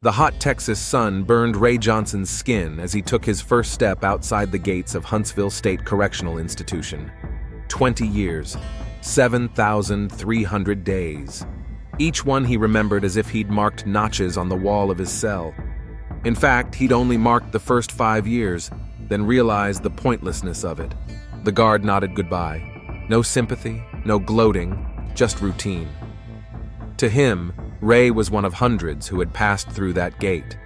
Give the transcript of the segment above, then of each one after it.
The hot Texas sun burned Ray Johnson's skin as he took his first step outside the gates of Huntsville State Correctional Institution. 20 years, 7,300 days. Each one he remembered as if he'd marked notches on the wall of his cell. In fact, he'd only marked the first 5 years, then realized the pointlessness of it. The guard nodded goodbye. No sympathy, no gloating, just routine. To him, Ray was one of hundreds who had passed through that gate.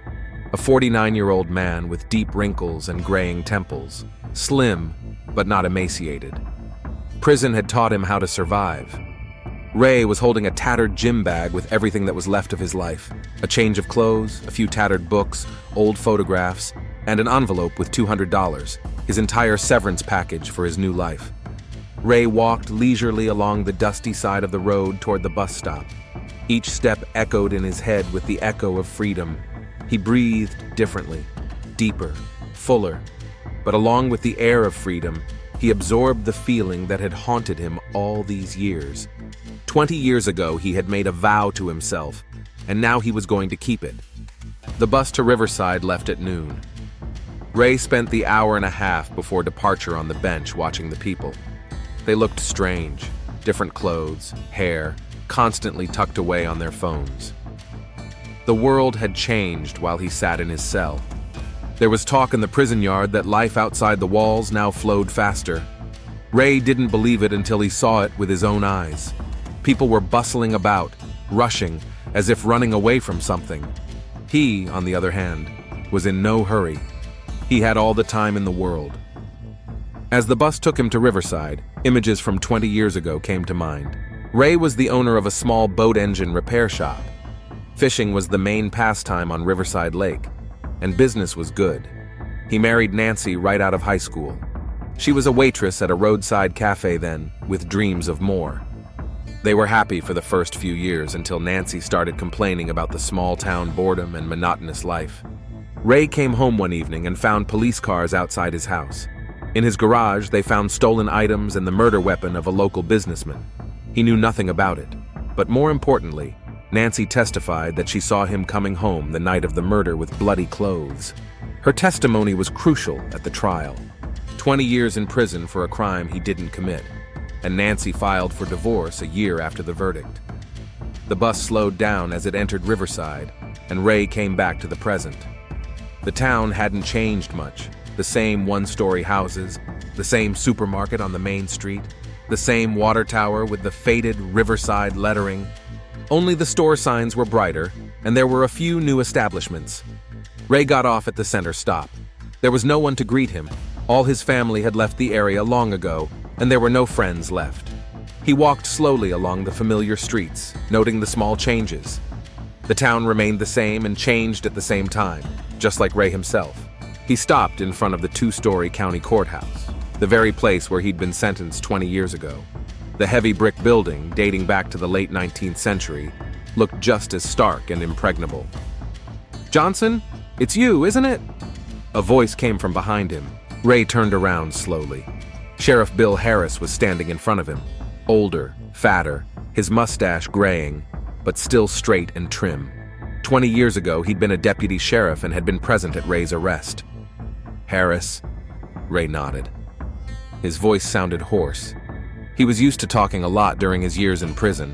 A 49-year-old man with deep wrinkles and graying temples, slim, but not emaciated. Prison had taught him how to survive. Ray was holding a tattered gym bag with everything that was left of his life. A change of clothes, a few tattered books, old photographs, and an envelope with $200, his entire severance package for his new life. Ray walked leisurely along the dusty side of the road toward the bus stop. Each step echoed in his head with the echo of freedom. He breathed differently, deeper, fuller. But along with the air of freedom, he absorbed the feeling that had haunted him all these years. 20 years ago, he had made a vow to himself, and now he was going to keep it. The bus to Riverside left at noon. Ray spent the hour and a half before departure on the bench watching the people. They looked strange, different clothes, hair, constantly tucked away on their phones. The world had changed while he sat in his cell. There was talk in the prison yard that life outside the walls now flowed faster. Ray didn't believe it until he saw it with his own eyes. People were bustling about, rushing, as if running away from something. He, on the other hand, was in no hurry. He had all the time in the world. As the bus took him to Riverside, images from 20 years ago came to mind. Ray was the owner of a small boat engine repair shop. Fishing was the main pastime on Riverside Lake, and business was good. He married Nancy right out of high school. She was a waitress at a roadside cafe then, with dreams of more. They were happy for the first few years until Nancy started complaining about the small-town boredom and monotonous life. Ray came home one evening and found police cars outside his house. In his garage, they found stolen items and the murder weapon of a local businessman. He knew nothing about it, but more importantly, Nancy testified that she saw him coming home the night of the murder with bloody clothes. Her testimony was crucial at the trial. 20 years in prison for a crime he didn't commit, and Nancy filed for divorce a year after the verdict. The bus slowed down as it entered Riverside, and Ray came back to the present. The town hadn't changed much. The same one-story houses, the same supermarket on the main street, the same water tower with the faded Riverside lettering. Only the store signs were brighter, and there were a few new establishments. Ray got off at the center stop. There was no one to greet him. All his family had left the area long ago, and there were no friends left. He walked slowly along the familiar streets, noting the small changes. The town remained the same and changed at the same time, just like Ray himself. He stopped in front of the two-story county courthouse, the very place where he'd been sentenced 20 years ago. The heavy brick building, dating back to the late 19th century, looked just as stark and impregnable. "Johnson, it's you, isn't it?" A voice came from behind him. Ray turned around slowly. Sheriff Bill Harris was standing in front of him, older, fatter, his mustache graying, but still straight and trim. 20 years ago, he'd been a deputy sheriff and had been present at Ray's arrest. "Harris," Ray nodded. His voice sounded hoarse. He was used to talking a lot during his years in prison.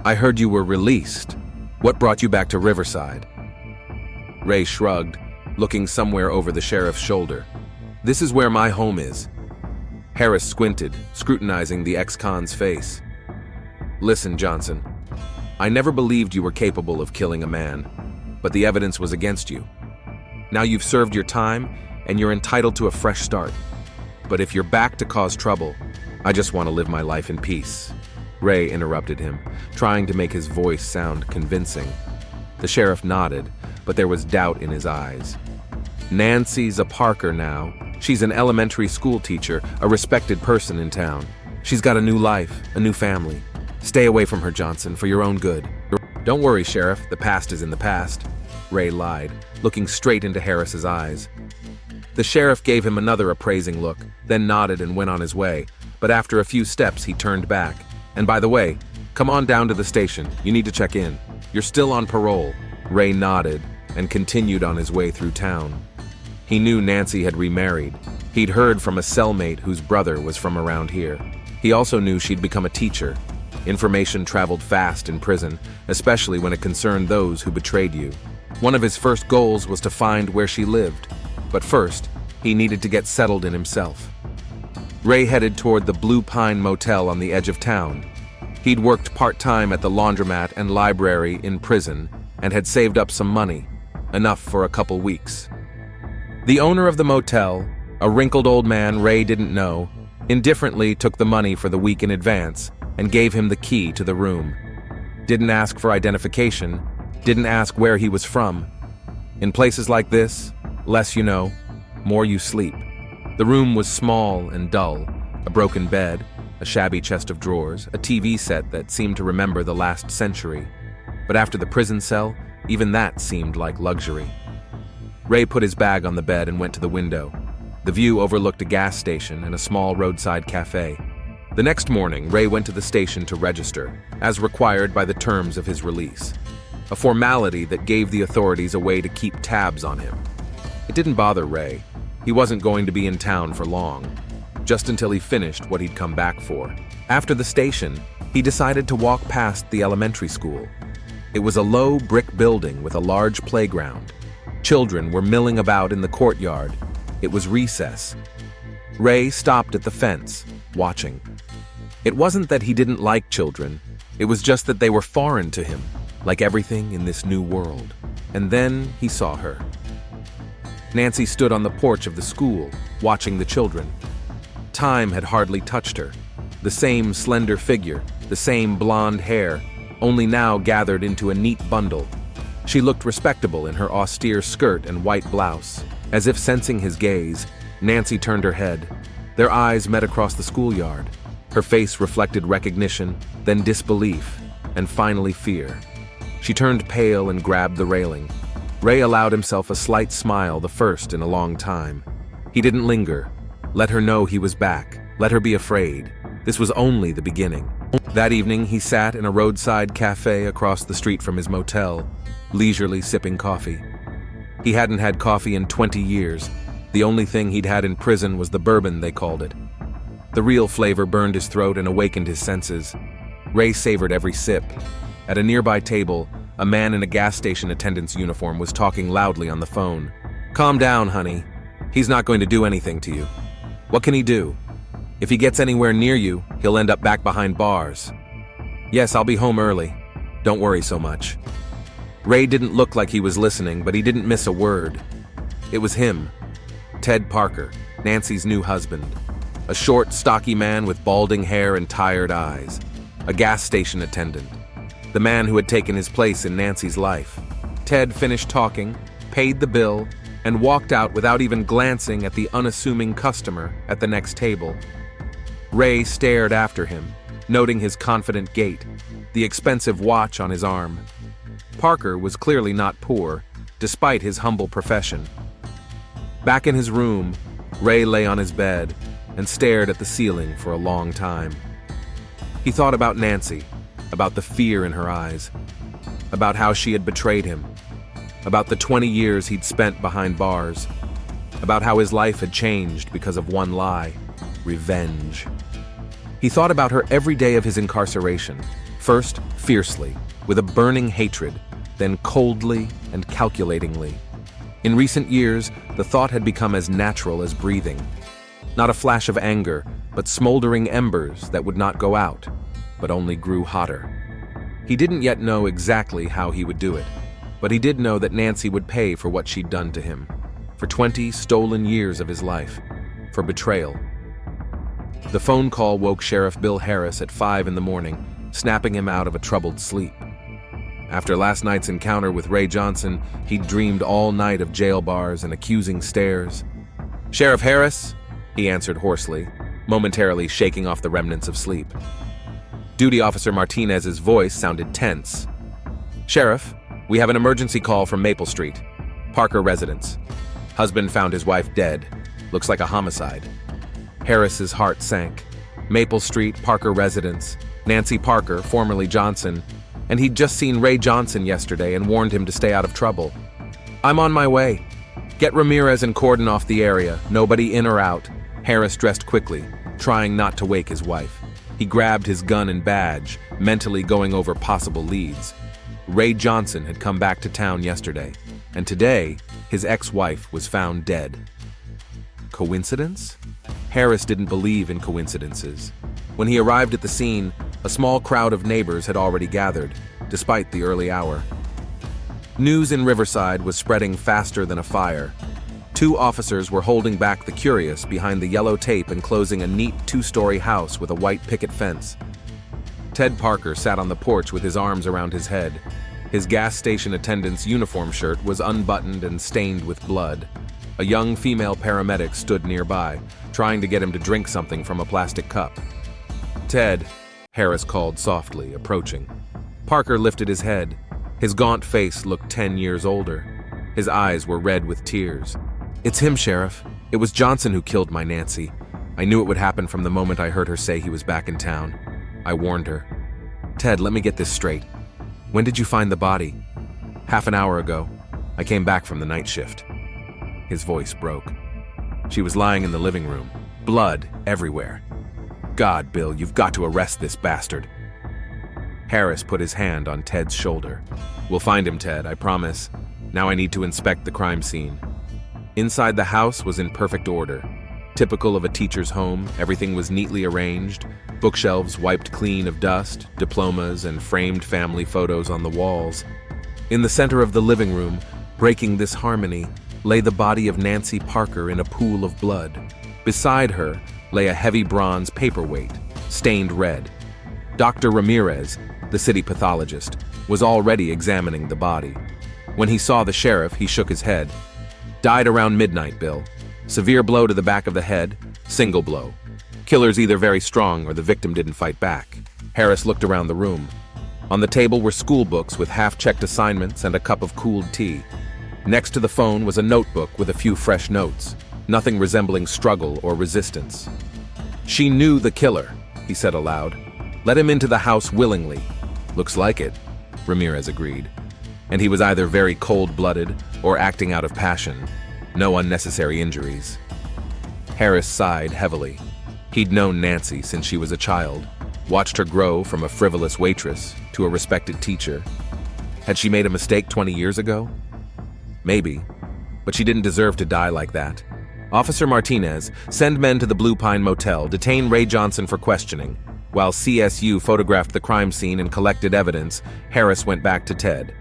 "I heard you were released. What brought you back to Riverside?" Ray shrugged, looking somewhere over the sheriff's shoulder. "This is where my home is." Harris squinted, scrutinizing the ex-con's face. "Listen, Johnson, I never believed you were capable of killing a man, but the evidence was against you. Now you've served your time, and you're entitled to a fresh start. But if you're back to cause trouble, I just want to live my life in peace." Ray interrupted him, trying to make his voice sound convincing. The sheriff nodded, but there was doubt in his eyes. "Nancy's a Parker now. She's an elementary school teacher, a respected person in town. She's got a new life, a new family. Stay away from her, Johnson, for your own good." "Don't worry, Sheriff, the past is in the past," Ray lied, looking straight into Harris's eyes. The sheriff gave him another appraising look, then nodded and went on his way, but after a few steps he turned back. "And by the way, come on down to the station. You need to check in. You're still on parole." Ray nodded and continued on his way through town. He knew Nancy had remarried. He'd heard from a cellmate whose brother was from around here. He also knew she'd become a teacher. Information traveled fast in prison, especially when it concerned those who betrayed you. One of his first goals was to find where she lived. But first, he needed to get settled in himself. Ray headed toward the Blue Pine Motel on the edge of town. He'd worked part-time at the laundromat and library in prison and had saved up some money, enough for a couple weeks. The owner of the motel, a wrinkled old man Ray didn't know, indifferently took the money for the week in advance and gave him the key to the room. Didn't ask for identification, didn't ask where he was from. In places like this, less you know, more you sleep. The room was small and dull, a broken bed, a shabby chest of drawers, a TV set that seemed to remember the last century. But after the prison cell, even that seemed like luxury. Ray put his bag on the bed and went to the window. The view overlooked a gas station and a small roadside cafe. The next morning, Ray went to the station to register, as required by the terms of his release. A formality that gave the authorities a way to keep tabs on him. It didn't bother Ray. He wasn't going to be in town for long, just until he finished what he'd come back for. After the station, he decided to walk past the elementary school. It was a low brick building with a large playground. Children were milling about in the courtyard. It was recess. Ray stopped at the fence, watching. It wasn't that he didn't like children. It was just that they were foreign to him, like everything in this new world. And then he saw her. Nancy stood on the porch of the school, watching the children. Time had hardly touched her. The same slender figure, the same blonde hair, only now gathered into a neat bundle. She looked respectable in her austere skirt and white blouse. As if sensing his gaze, Nancy turned her head. Their eyes met across the schoolyard. Her face reflected recognition, then disbelief, and finally fear. She turned pale and grabbed the railing. Ray allowed himself a slight smile, the first in a long time. He didn't linger. Let her know he was back. Let her be afraid. This was only the beginning. That evening, he sat in a roadside cafe across the street from his motel, leisurely sipping coffee. He hadn't had coffee in 20 years. The only thing he'd had in prison was the bourbon, they called it. The real flavor burned his throat and awakened his senses. Ray savored every sip. At a nearby table, a man in a gas station attendant's uniform was talking loudly on the phone. "Calm down, honey. He's not going to do anything to you. What can he do? If he gets anywhere near you, he'll end up back behind bars. Yes, I'll be home early. Don't worry so much." Ray didn't look like he was listening, but he didn't miss a word. It was him, Ted Parker, Nancy's new husband. A short, stocky man with balding hair and tired eyes. A gas station attendant. The man who had taken his place in Nancy's life. Ted finished talking, paid the bill, and walked out without even glancing at the unassuming customer at the next table. Ray stared after him, noting his confident gait, the expensive watch on his arm. Parker was clearly not poor, despite his humble profession. Back in his room, Ray lay on his bed and stared at the ceiling for a long time. He thought about Nancy, about the fear in her eyes, about how she had betrayed him, about the 20 years he'd spent behind bars, about how his life had changed because of one lie: revenge. He thought about her every day of his incarceration, first fiercely, with a burning hatred, then coldly and calculatingly. In recent years, the thought had become as natural as breathing. Not a flash of anger, but smoldering embers that would not go out, but only grew hotter. He didn't yet know exactly how he would do it, but he did know that Nancy would pay for what she'd done to him, for 20 stolen years of his life, for betrayal. The phone call woke Sheriff Bill Harris at 5 in the morning, snapping him out of a troubled sleep. After last night's encounter with Ray Johnson, he'd dreamed all night of jail bars and accusing stares. "Sheriff Harris?" he answered hoarsely, momentarily shaking off the remnants of sleep. Duty Officer Martinez's voice sounded tense. "Sheriff, we have an emergency call from Maple Street. Parker residence. Husband found his wife dead. Looks like a homicide." Harris's heart sank. Maple Street, Parker residence. Nancy Parker, formerly Johnson. and he'd just seen Ray Johnson yesterday and warned him to stay out of trouble. "I'm on my way. Get Ramirez and cordon off the area, nobody in or out." Harris dressed quickly, trying not to wake his wife. He grabbed his gun and badge, mentally going over possible leads. Ray Johnson had come back to town yesterday, and today, his ex-wife was found dead. Coincidence? Harris didn't believe in coincidences. When he arrived at the scene, a small crowd of neighbors had already gathered, despite the early hour. News in Riverside was spreading faster than a fire. 2 officers were holding back the curious behind the yellow tape enclosing a neat 2-story house with a white picket fence. Ted Parker sat on the porch with his arms around his head. His gas station attendant's uniform shirt was unbuttoned and stained with blood. A young female paramedic stood nearby, trying to get him to drink something from a plastic cup. "Ted," Harris called softly, approaching. Parker lifted his head. His gaunt face looked 10 years older. His eyes were red with tears. "It's him, Sheriff. It was Johnson who killed my Nancy. I knew it would happen from the moment I heard her say he was back in town. I warned her." "Ted, let me get this straight. When did you find the body?" "Half an hour ago. I came back from the night shift." His voice broke. "She was lying in the living room. Blood everywhere. God, Bill, you've got to arrest this bastard." Harris put his hand on Ted's shoulder. "We'll find him, Ted, I promise. Now I need to inspect the crime scene." Inside the house was in perfect order. Typical of a teacher's home, everything was neatly arranged, bookshelves wiped clean of dust, diplomas and framed family photos on the walls. In the center of the living room, breaking this harmony, lay the body of Nancy Parker in a pool of blood. Beside her lay a heavy bronze paperweight, stained red. Dr. Ramirez, the city pathologist, was already examining the body. When he saw the sheriff, he shook his head. "Died around midnight, Bill. Severe blow to the back of the head, single blow. Killer's either very strong or the victim didn't fight back." Harris looked around the room. On the table were school books with half-checked assignments and a cup of cooled tea. Next to the phone was a notebook with a few fresh notes, nothing resembling struggle or resistance. "She knew the killer," he said aloud. "Let him into the house willingly." "Looks like it," Ramirez agreed. "And he was either very cold-blooded or acting out of passion. No unnecessary injuries." Harris sighed heavily. He'd known Nancy since she was a child, watched her grow from a frivolous waitress to a respected teacher. Had she made a mistake 20 years ago? Maybe, but she didn't deserve to die like that. "Officer Martinez, send men to the Blue Pine Motel, detain Ray Johnson for questioning." While CSU photographed the crime scene and collected evidence, Harris went back to Ted.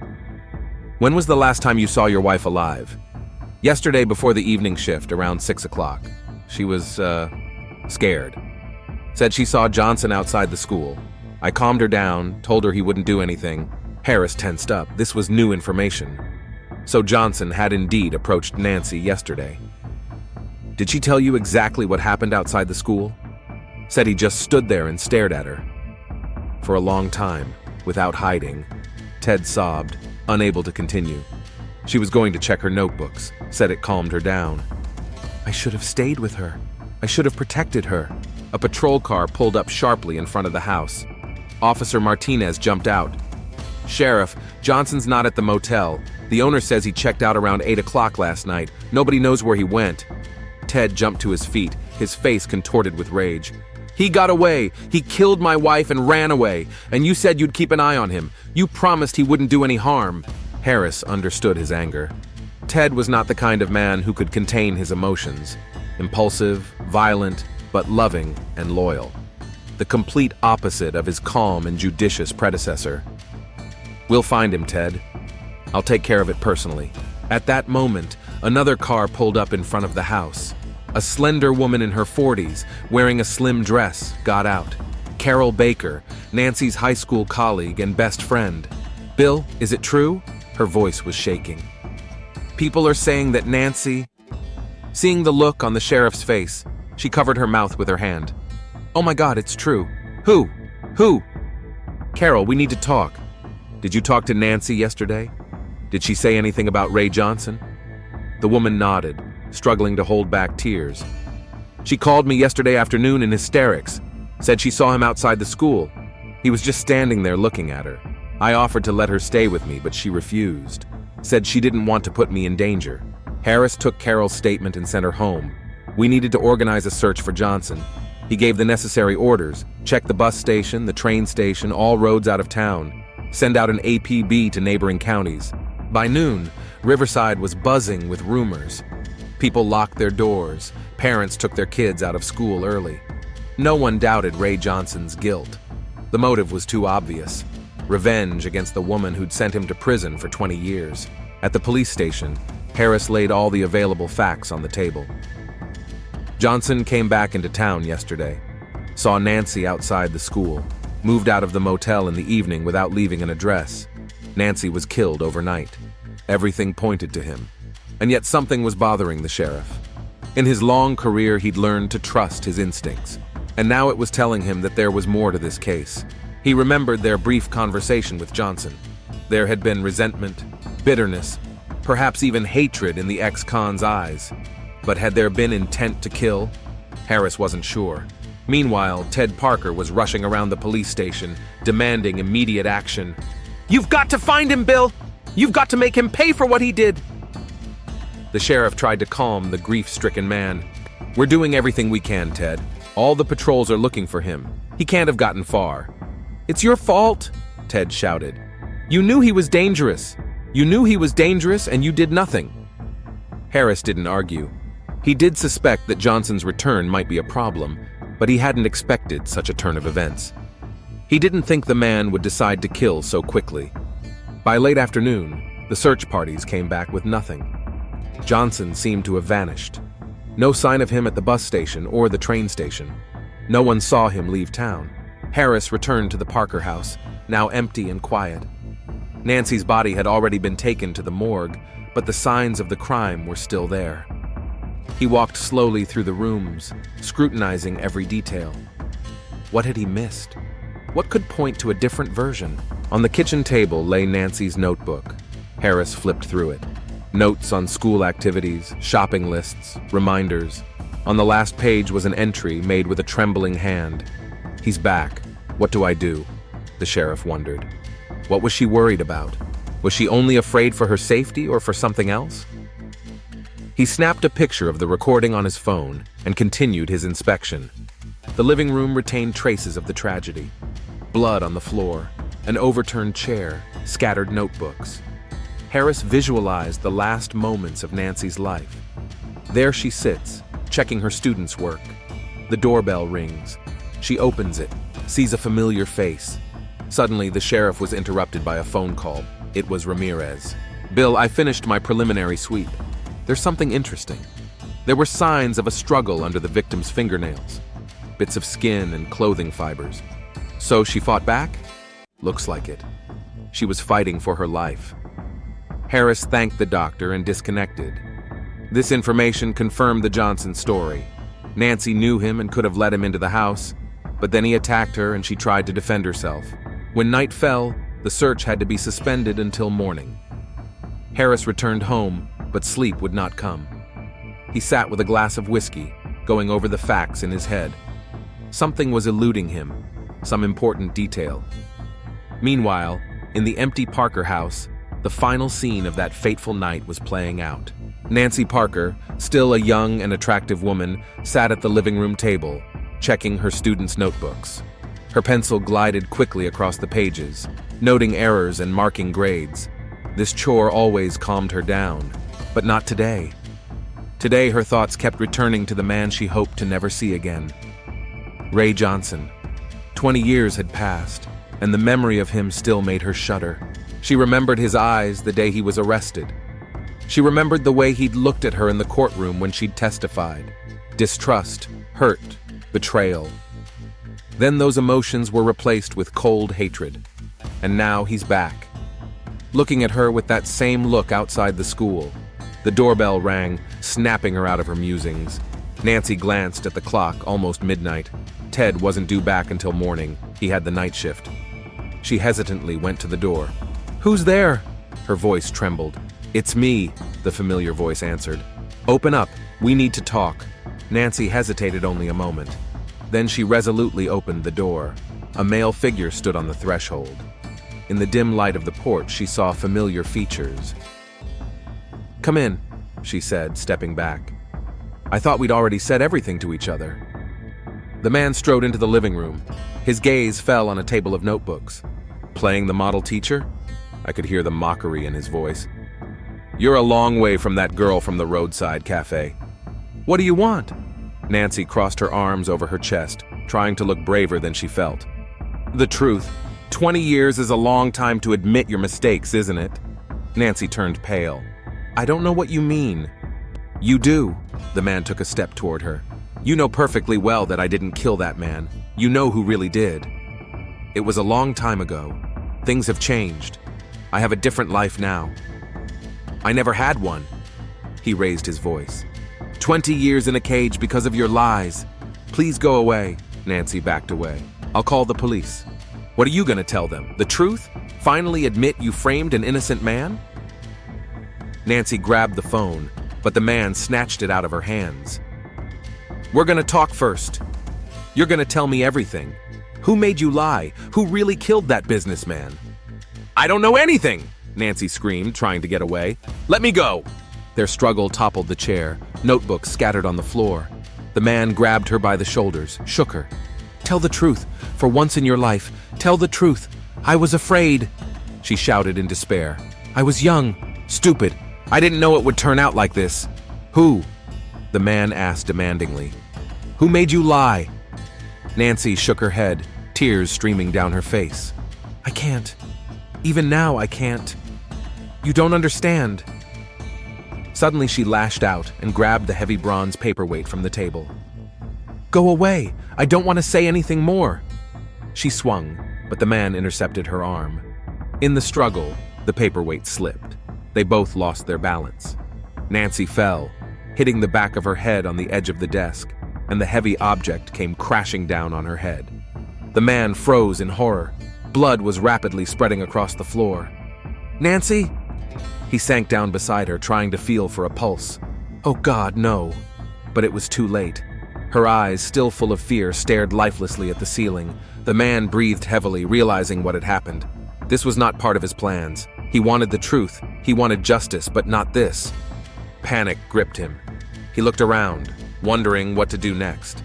"When was the last time you saw your wife alive?" "Yesterday before the evening shift, around 6 o'clock. She was, scared. Said she saw Johnson outside the school. I calmed her down, told her he wouldn't do anything." Harris tensed up. This was new information. So Johnson had indeed approached Nancy yesterday. "Did she tell you exactly what happened outside the school?" "Said he just stood there and stared at her." For a long time, without hiding, Ted sobbed, unable to continue. She was going to check her notebooks, said it calmed her down. "I should have stayed with her. I should have protected her." A patrol car pulled up sharply in front of the house. Officer Martinez jumped out. "Sheriff, Johnson's not at the motel. The owner says he checked out around 8 o'clock last night. Nobody knows where he went." Ted jumped to his feet, his face contorted with rage. "He got away. He killed my wife and ran away. And you said you'd keep an eye on him. You promised he wouldn't do any harm." Harris understood his anger. Ted was not the kind of man who could contain his emotions. Impulsive, violent, but loving and loyal. The complete opposite of his calm and judicious predecessor. "We'll find him, Ted. I'll take care of it personally." At that moment, another car pulled up in front of the house. A slender woman in her 40s, wearing a slim dress, got out. Carol Baker, Nancy's high school colleague and best friend. "Bill, is it true?" Her voice was shaking. "People are saying that Nancy..." Seeing the look on the sheriff's face, she covered her mouth with her hand. "Oh my God, it's true. Who? Who?" "Carol, we need to talk. Did you talk to Nancy yesterday? Did she say anything about Ray Johnson?" The woman nodded, struggling to hold back tears. "She called me yesterday afternoon in hysterics. Said she saw him outside the school. He was just standing there looking at her. I offered to let her stay with me, but she refused. Said she didn't want to put me in danger. Harris took Carol's statement and sent her home. We needed to organize a search for Johnson. He gave the necessary orders: check the bus station, the train station, all roads out of town. Send out an APB to neighboring counties. By noon, Riverside was buzzing with rumors. People locked their doors. Parents took their kids out of school early. No one doubted Ray Johnson's guilt. The motive was too obvious: revenge against the woman who'd sent him to prison for 20 years. At the police station, Harris laid all the available facts on the table. Johnson came back into town yesterday, saw Nancy outside the school, moved out of the motel in the evening without leaving an address. Nancy was killed overnight. Everything pointed to him. And yet something was bothering the sheriff. In his long career, he'd learned to trust his instincts, and now it was telling him that there was more to this case. He remembered their brief conversation with Johnson. There had been resentment, bitterness, perhaps even hatred in the ex-con's eyes. But had there been intent to kill? Harris wasn't sure. Meanwhile, Ted Parker was rushing around the police station, demanding immediate action. "You've got to find him, Bill! You've got to make him pay for what he did!" The sheriff tried to calm the grief-stricken man. "We're doing everything we can, Ted. All the patrols are looking for him. He can't have gotten far." "It's your fault," Ted shouted. "You knew he was dangerous. You knew he was dangerous, and you did nothing." Harris didn't argue. He did suspect that Johnson's return might be a problem, but he hadn't expected such a turn of events. He didn't think the man would decide to kill so quickly. By late afternoon, the search parties came back with nothing. Johnson seemed to have vanished. No sign of him at the bus station or the train station. No one saw him leave town. Harris returned to the Parker house, now empty and quiet. Nancy's body had already been taken to the morgue, but the signs of the crime were still there. He walked slowly through the rooms, scrutinizing every detail. What had he missed? What could point to a different version? On the kitchen table lay Nancy's notebook. Harris flipped through it. Notes on school activities, shopping lists, reminders. On the last page was an entry made with a trembling hand. "He's back. What do I do?" the sheriff wondered. What was she worried about? Was she only afraid for her safety or for something else? He snapped a picture of the recording on his phone and continued his inspection. The living room retained traces of the tragedy. Blood on the floor, an overturned chair, scattered notebooks. Harris visualized the last moments of Nancy's life. There she sits, checking her students' work. The doorbell rings. She opens it, sees a familiar face. Suddenly, the sheriff was interrupted by a phone call. It was Ramirez. "Bill, I finished my preliminary sweep. There's something interesting. There were signs of a struggle under the victim's fingernails. Bits of skin and clothing fibers. So she fought back? Looks like it. She was fighting for her life." Harris thanked the doctor and disconnected. This information confirmed the Johnson story. Nancy knew him and could have let him into the house, but then he attacked her and she tried to defend herself. When night fell, the search had to be suspended until morning. Harris returned home, but sleep would not come. He sat with a glass of whiskey, going over the facts in his head. Something was eluding him, some important detail. Meanwhile, in the empty Parker house, the final scene of that fateful night was playing out. Nancy Parker, still a young and attractive woman, sat at the living room table, checking her students' notebooks. Her pencil glided quickly across the pages, noting errors and marking grades. This chore always calmed her down, but not today. Today, her thoughts kept returning to the man she hoped to never see again. Ray Johnson. 20 years had passed, and the memory of him still made her shudder. She remembered his eyes the day he was arrested. She remembered the way he'd looked at her in the courtroom when she'd testified. Distrust, hurt, betrayal. Then those emotions were replaced with cold hatred. And now he's back, looking at her with that same look outside the school. The doorbell rang, snapping her out of her musings. Nancy glanced at the clock, almost midnight. Ted wasn't due back until morning. He had the night shift. She hesitantly went to the door. "Who's there?" Her voice trembled. "It's me," the familiar voice answered. "Open up. We need to talk." Nancy hesitated only a moment. Then she resolutely opened the door. A male figure stood on the threshold. In the dim light of the porch, she saw familiar features. "Come in," she said, stepping back. "I thought we'd already said everything to each other." The man strode into the living room. His gaze fell on a table of notebooks. "Playing the model teacher?" I could hear the mockery in his voice. "You're a long way from that girl from the roadside cafe." "What do you want?" Nancy crossed her arms over her chest, trying to look braver than she felt. "The truth. 20 years is a long time to admit your mistakes, isn't it?" Nancy turned pale. "I don't know what you mean." "You do." The man took a step toward her. "You know perfectly well that I didn't kill that man. You know who really did. It was a long time ago. Things have changed. I have a different life now." "I never had one." He raised his voice. 20 years in a cage because of your lies. Please go away." Nancy backed away. "I'll call the police." "What are you going to tell them? The truth? Finally admit you framed an innocent man?" Nancy grabbed the phone, but the man snatched it out of her hands. "We're going to talk first. You're going to tell me everything. Who made you lie? Who really killed that businessman?" "I don't know anything!" Nancy screamed, trying to get away. "Let me go!" Their struggle toppled the chair, notebooks scattered on the floor. The man grabbed her by the shoulders, shook her. "Tell the truth. For once in your life, tell the truth. I was afraid," she shouted in despair. "I was young, stupid. I didn't know it would turn out like this." "Who?" the man asked demandingly. "Who made you lie?" Nancy shook her head, tears streaming down her face. "I can't. Even now, I can't. You don't understand." Suddenly she lashed out and grabbed the heavy bronze paperweight from the table. "Go away! I don't want to say anything more!" She swung, but the man intercepted her arm. In the struggle, the paperweight slipped. They both lost their balance. Nancy fell, hitting the back of her head on the edge of the desk, and the heavy object came crashing down on her head. The man froze in horror. Blood was rapidly spreading across the floor. "Nancy?" He sank down beside her, trying to feel for a pulse. "Oh God, no." But it was too late. Her eyes, still full of fear, stared lifelessly at the ceiling. The man breathed heavily, realizing what had happened. This was not part of his plans. He wanted the truth. He wanted justice, but not this. Panic gripped him. He looked around, wondering what to do next.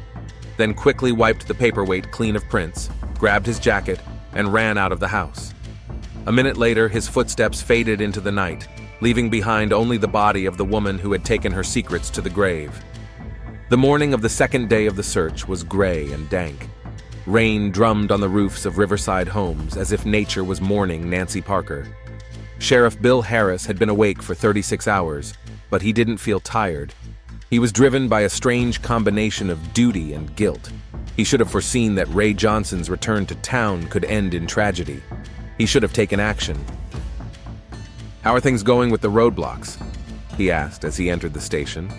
Then quickly wiped the paperweight clean of prints, grabbed his jacket, and ran out of the house. A minute later, his footsteps faded into the night, leaving behind only the body of the woman who had taken her secrets to the grave. The morning of the second day of the search was gray and dank. Rain drummed on the roofs of Riverside homes as if nature was mourning Nancy Parker. Sheriff Bill Harris had been awake for 36 hours, but he didn't feel tired. He was driven by a strange combination of duty and guilt. He should have foreseen that Ray Johnson's return to town could end in tragedy. He should have taken action. "How are things going with the roadblocks?" he asked as he entered the station.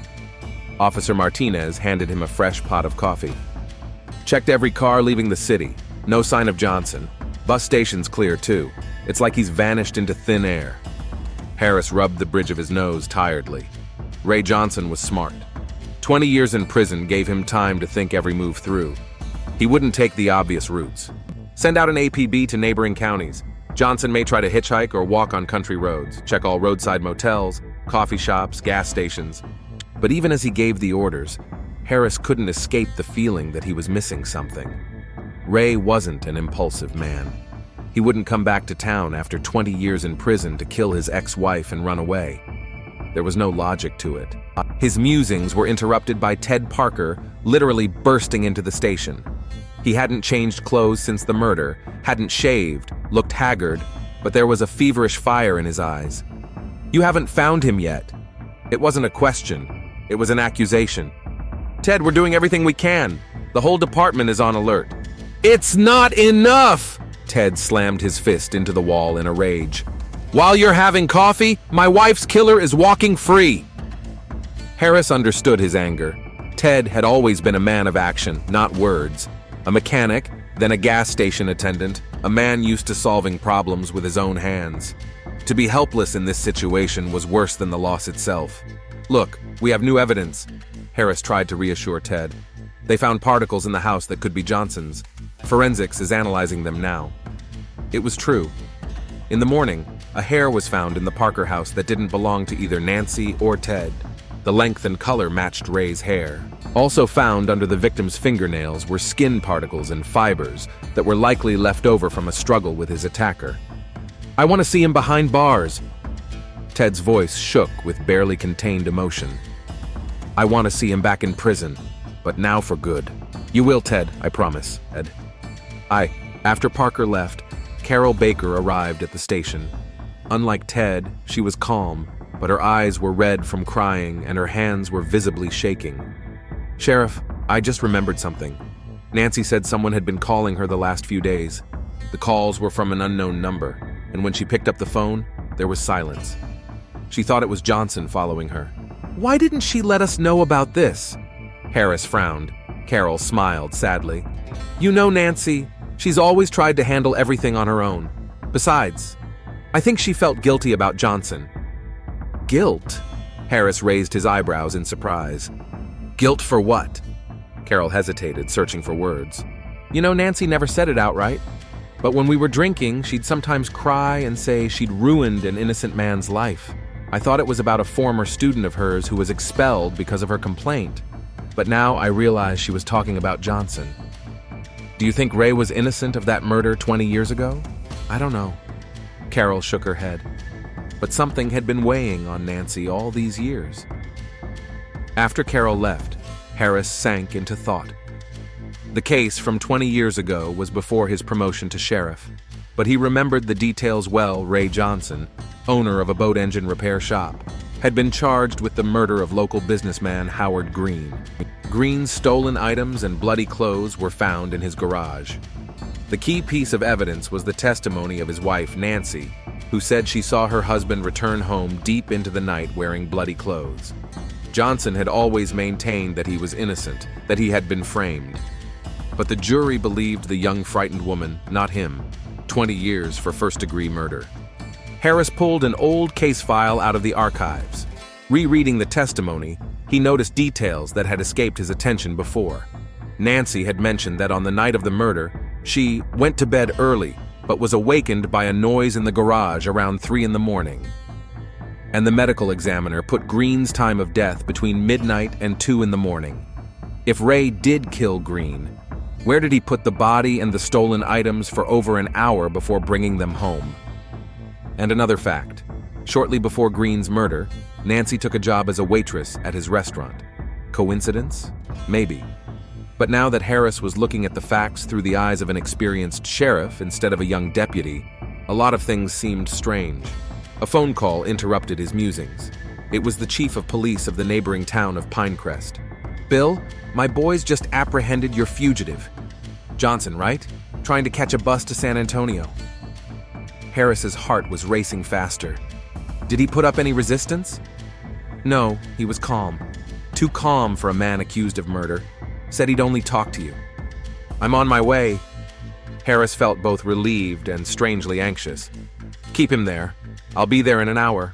Officer Martinez handed him a fresh pot of coffee. "Checked every car leaving the city. No sign of Johnson. Bus station's clear too. It's like he's vanished into thin air." Harris rubbed the bridge of his nose tiredly. Ray Johnson was smart. 20 years in prison gave him time to think every move through. He wouldn't take the obvious routes. Send out an APB to neighboring counties. Johnson may try to hitchhike or walk on country roads. Check all roadside motels, coffee shops, gas stations. But even as he gave the orders, Harris couldn't escape the feeling that he was missing something. Ray wasn't an impulsive man. He wouldn't come back to town after 20 years in prison to kill his ex-wife and run away. There was no logic to it. His musings were interrupted by Ted Parker literally bursting into the station. He hadn't changed clothes since the murder, hadn't shaved, looked haggard, but there was a feverish fire in his eyes. "You haven't found him yet." It wasn't a question. It was an accusation. "Ted, we're doing everything we can. The whole department is on alert." "It's not enough!" Ted slammed his fist into the wall in a rage. "While you're having coffee, my wife's killer is walking free." Harris understood his anger. Ted had always been a man of action, not words. A mechanic, then a gas station attendant, a man used to solving problems with his own hands. To be helpless in this situation was worse than the loss itself. "Look, we have new evidence," Harris tried to reassure Ted. "They found particles in the house that could be Johnson's. Forensics is analyzing them now." It was true. In the morning, a hair was found in the Parker house that didn't belong to either Nancy or Ted. The length and color matched Ray's hair. Also found under the victim's fingernails were skin particles and fibers that were likely left over from a struggle with his attacker. "I want to see him behind bars." Ted's voice shook with barely contained emotion. "I want to see him back in prison, but now for good." "You will, Ted, I promise, Ed." After Parker left, Carol Baker arrived at the station. Unlike Ted, she was calm, but her eyes were red from crying and her hands were visibly shaking. "Sheriff, I just remembered something. Nancy said someone had been calling her the last few days. The calls were from an unknown number, and when she picked up the phone, there was silence. She thought it was Johnson following her." "Why didn't she let us know about this?" Harris frowned. Carol smiled sadly. "You know Nancy, she's always tried to handle everything on her own. Besides, I think she felt guilty about Johnson." "Guilt?" Harris raised his eyebrows in surprise. "Guilt for what?" Carol hesitated, searching for words. "You know, Nancy never said it outright, but when we were drinking, she'd sometimes cry and say she'd ruined an innocent man's life. I thought it was about a former student of hers who was expelled because of her complaint, but now I realize she was talking about Johnson." "Do you think Ray was innocent of that murder 20 years ago?" "I don't know." Carol shook her head. But something had been weighing on Nancy all these years. After Carol left, Harris sank into thought. The case from 20 years ago was before his promotion to sheriff, but he remembered the details well. Ray Johnson, owner of a boat engine repair shop, had been charged with the murder of local businessman Howard Green. Green's stolen items and bloody clothes were found in his garage. The key piece of evidence was the testimony of his wife, Nancy, who said she saw her husband return home deep into the night wearing bloody clothes. Johnson had always maintained that he was innocent, that he had been framed. But the jury believed the young, frightened woman, not him. 20 years for first-degree murder. Harris pulled an old case file out of the archives. Rereading the testimony, he noticed details that had escaped his attention before. Nancy had mentioned that on the night of the murder, she went to bed early, but was awakened by a noise in the garage around 3 in the morning. And the medical examiner put Green's time of death between midnight and 2 in the morning. If Ray did kill Green, where did he put the body and the stolen items for over an hour before bringing them home? And another fact, shortly before Green's murder, Nancy took a job as a waitress at his restaurant. Coincidence? Maybe. But now that Harris was looking at the facts through the eyes of an experienced sheriff instead of a young deputy, a lot of things seemed strange. A phone call interrupted his musings. It was the chief of police of the neighboring town of Pinecrest. "Bill, my boys just apprehended your fugitive. Johnson, right? Trying to catch a bus to San Antonio." Harris's heart was racing faster. "Did he put up any resistance?" "No, he was calm. Too calm for a man accused of murder. Said he'd only talk to you." "I'm on my way." Harris felt both relieved and strangely anxious. "Keep him there. I'll be there in an hour."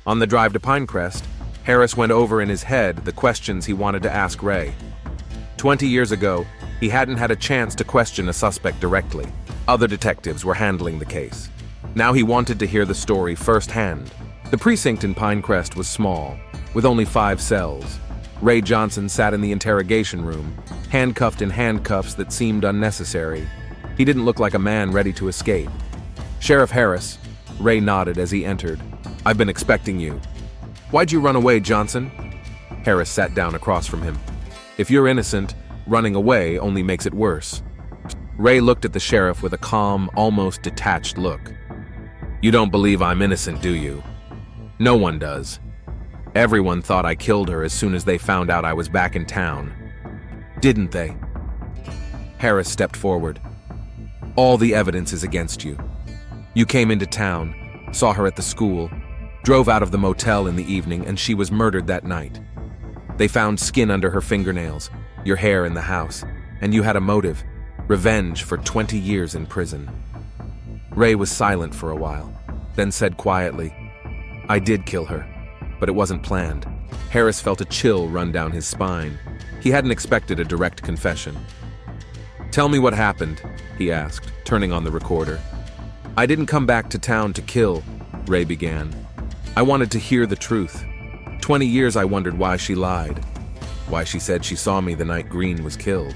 On the drive to Pinecrest, Harris went over in his head the questions he wanted to ask Ray. 20 years ago, he hadn't had a chance to question a suspect directly. Other detectives were handling the case. Now he wanted to hear the story firsthand. The precinct in Pinecrest was small, with only 5 cells. Ray Johnson sat in the interrogation room, handcuffed in handcuffs that seemed unnecessary. He didn't look like a man ready to escape. "Sheriff Harris," Ray nodded as he entered. "I've been expecting you." "Why'd you run away, Johnson?" Harris sat down across from him. "If you're innocent, running away only makes it worse." Ray looked at the sheriff with a calm, almost detached look. "You don't believe I'm innocent, do you?" "No one does. Everyone thought I killed her as soon as they found out I was back in town." "Didn't they?" Harris stepped forward. "All the evidence is against you. You came into town, saw her at the school, drove out of the motel in the evening, and she was murdered that night. They found skin under her fingernails, your hair in the house, and you had a motive, revenge for 20 years in prison." Ray was silent for a while, then said quietly, "I did kill her, but it wasn't planned." Harris felt a chill run down his spine. He hadn't expected a direct confession. "Tell me what happened," he asked, turning on the recorder. "I didn't come back to town to kill," Ray began. "I wanted to hear the truth. 20 years I wondered why she lied. Why she said she saw me the night Green was killed."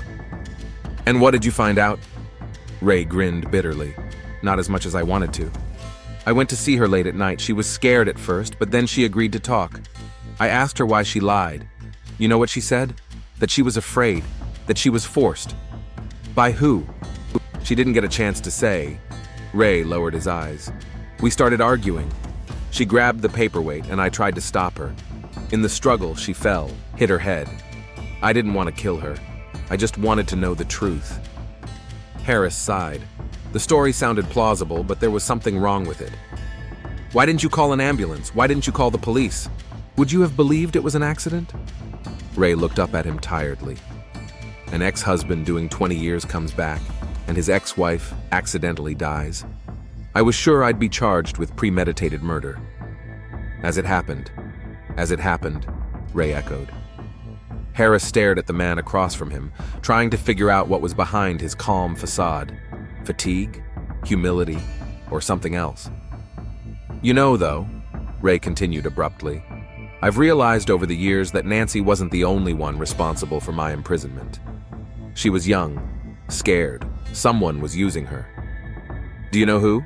"And what did you find out?" Ray grinned bitterly. "Not as much as I wanted to. I went to see her late at night. She was scared at first, but then she agreed to talk. I asked her why she lied. You know what she said? That she was afraid, that she was forced. By who? She didn't get a chance to say." Ray lowered his eyes. "We started arguing. She grabbed the paperweight and I tried to stop her. In the struggle, she fell, hit her head. I didn't want to kill her. I just wanted to know the truth." Harris sighed. The story sounded plausible, but there was something wrong with it. "Why didn't you call an ambulance? Why didn't you call the police? Would you have believed it was an accident?" Ray looked up at him tiredly. An ex-husband doing 20 years comes back, and his ex-wife accidentally dies. I was sure I'd be charged with premeditated murder. As it happened, Ray echoed. Harris stared at the man across from him, trying to figure out what was behind his calm facade. Fatigue, humility, or something else. "You know, though," Ray continued abruptly, "I've realized over the years that Nancy wasn't the only one responsible for my imprisonment. She was young, scared. Someone was using her." "Do you know who?"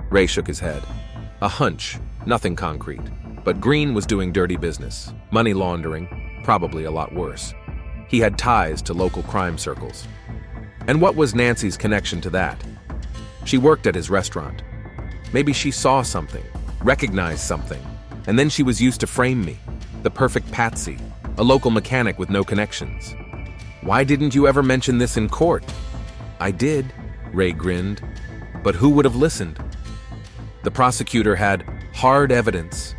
Ray shook his head. "A hunch, nothing concrete. But Green was doing dirty business, money laundering, probably a lot worse. He had ties to local crime circles. And what was Nancy's connection to that? She worked at his restaurant. Maybe she saw something, recognized something, and then she was used to frame me, the perfect patsy, a local mechanic with no connections. Why didn't you ever mention this in court?" "I did," Ray grinned. "But who would have listened? The prosecutor had hard evidence.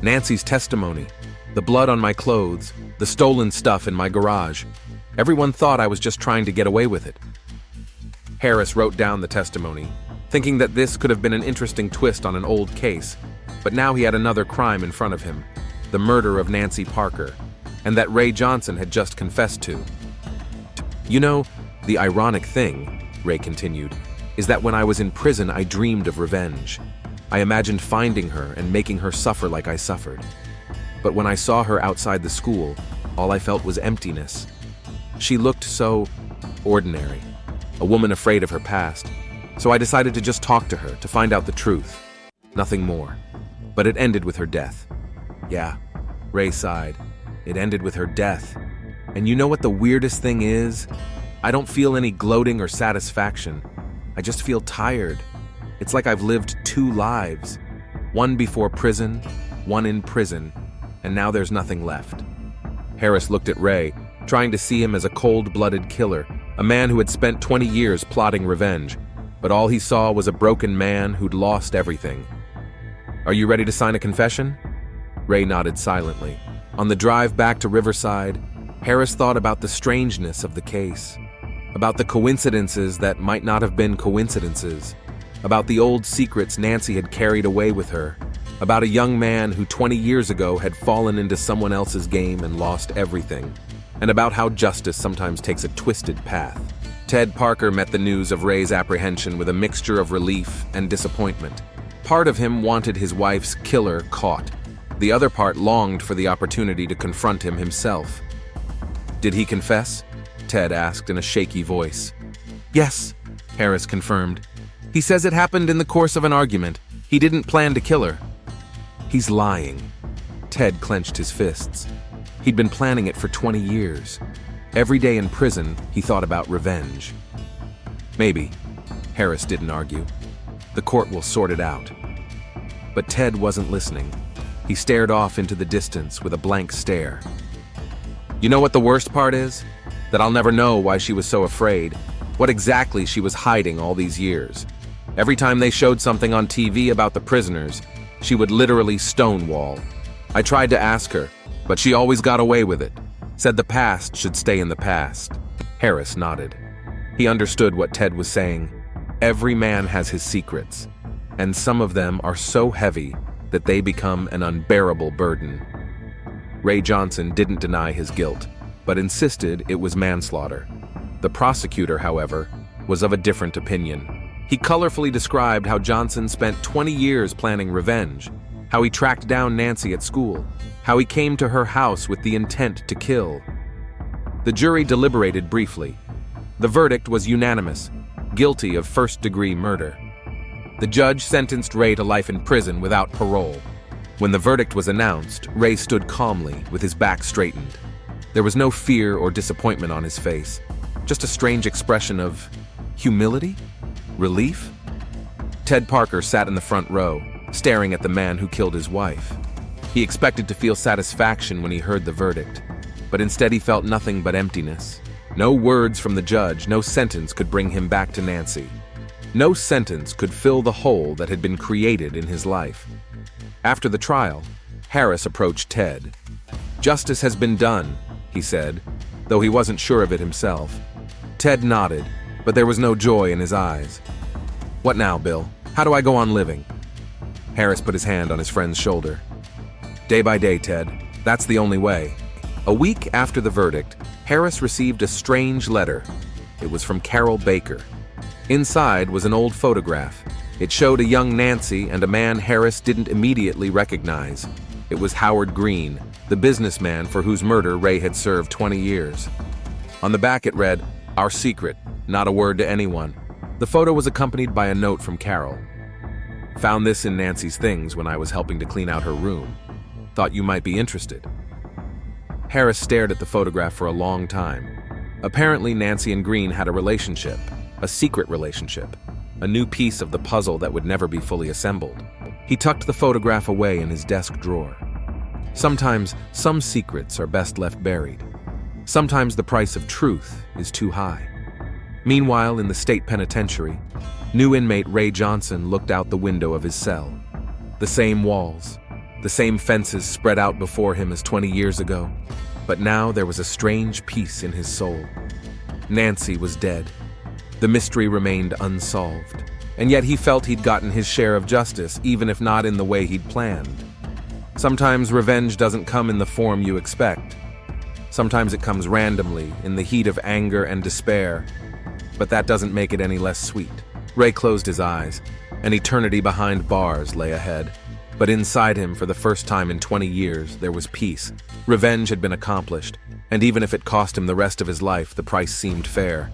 Nancy's testimony, the blood on my clothes, the stolen stuff in my garage. Everyone thought I was just trying to get away with it." Harris wrote down the testimony, thinking that this could have been an interesting twist on an old case, but now he had another crime in front of him, the murder of Nancy Parker, and that Ray Johnson had just confessed to. "You know, the ironic thing," Ray continued, "is that when I was in prison I dreamed of revenge. I imagined finding her and making her suffer like I suffered. But when I saw her outside the school, all I felt was emptiness. She looked so ordinary, a woman afraid of her past. So I decided to just talk to her, to find out the truth. Nothing more. But it ended with her death." "Yeah," Ray sighed. "It ended with her death. And you know what the weirdest thing is? I don't feel any gloating or satisfaction. I just feel tired. It's like I've lived 2 lives. One before prison, one in prison, and now there's nothing left." Harris looked at Ray, trying to see him as a cold-blooded killer, a man who had spent 20 years plotting revenge, but all he saw was a broken man who'd lost everything. "Are you ready to sign a confession?" Ray nodded silently. On the drive back to Riverside, Harris thought about the strangeness of the case, about the coincidences that might not have been coincidences, about the old secrets Nancy had carried away with her, about a young man who 20 years ago had fallen into someone else's game and lost everything, and about how justice sometimes takes a twisted path. Ted Parker met the news of Ray's apprehension with a mixture of relief and disappointment. Part of him wanted his wife's killer caught. The other part longed for the opportunity to confront him himself. "Did he confess?" Ted asked in a shaky voice. "Yes," Harris confirmed. "He says it happened in the course of an argument. He didn't plan to kill her." "He's lying." Ted clenched his fists. He'd been planning it for 20 years. Every day in prison, he thought about revenge. "Maybe." Harris didn't argue. "The court will sort it out." But Ted wasn't listening. He stared off into the distance with a blank stare. "You know what the worst part is? That I'll never know why she was so afraid, what exactly she was hiding all these years. Every time they showed something on TV about the prisoners, she would literally stonewall. I tried to ask her, but she always got away with it. Said the past should stay in the past." Harris nodded. He understood what Ted was saying. Every man has his secrets, and some of them are so heavy that they become an unbearable burden. Ray Johnson didn't deny his guilt, but insisted it was manslaughter. The prosecutor, however, was of a different opinion. He colorfully described how Johnson spent 20 years planning revenge, how he tracked down Nancy at school, how he came to her house with the intent to kill. The jury deliberated briefly. The verdict was unanimous, guilty of first-degree murder. The judge sentenced Ray to life in prison without parole. When the verdict was announced, Ray stood calmly, with his back straightened. There was no fear or disappointment on his face, just a strange expression of humility? Relief? Ted Parker sat in the front row, staring at the man who killed his wife. He expected to feel satisfaction when he heard the verdict, but instead he felt nothing but emptiness. No words from the judge, no sentence could bring him back to Nancy. No sentence could fill the hole that had been created in his life. After the trial, Harris approached Ted. "Justice has been done," he said, though he wasn't sure of it himself. Ted nodded, but there was no joy in his eyes. "What now, Bill? How do I go on living?" Harris put his hand on his friend's shoulder. "Day by day, Ted. That's the only way." A week after the verdict, Harris received a strange letter. It was from Carol Baker. Inside was an old photograph. It showed a young Nancy and a man Harris didn't immediately recognize. It was Howard Green, the businessman for whose murder Ray had served 20 years. On the back it read, "Our secret, not a word to anyone." The photo was accompanied by a note from Carol. "Found this in Nancy's things when I was helping to clean out her room. Thought you might be interested." Harris stared at the photograph for a long time. Apparently, Nancy and Green had a relationship, a secret relationship, a new piece of the puzzle that would never be fully assembled. He tucked the photograph away in his desk drawer. Sometimes, some secrets are best left buried. Sometimes the price of truth is too high. Meanwhile, in the state penitentiary, new inmate Ray Johnson looked out the window of his cell. The same walls, the same fences spread out before him as 20 years ago, but now there was a strange peace in his soul. Nancy was dead. The mystery remained unsolved, and yet he felt he'd gotten his share of justice, even if not in the way he'd planned. Sometimes revenge doesn't come in the form you expect. Sometimes it comes randomly, in the heat of anger and despair, but that doesn't make it any less sweet. Ray closed his eyes. An eternity behind bars lay ahead. But inside him, for the first time in 20 years, there was peace. Revenge had been accomplished, and even if it cost him the rest of his life, the price seemed fair.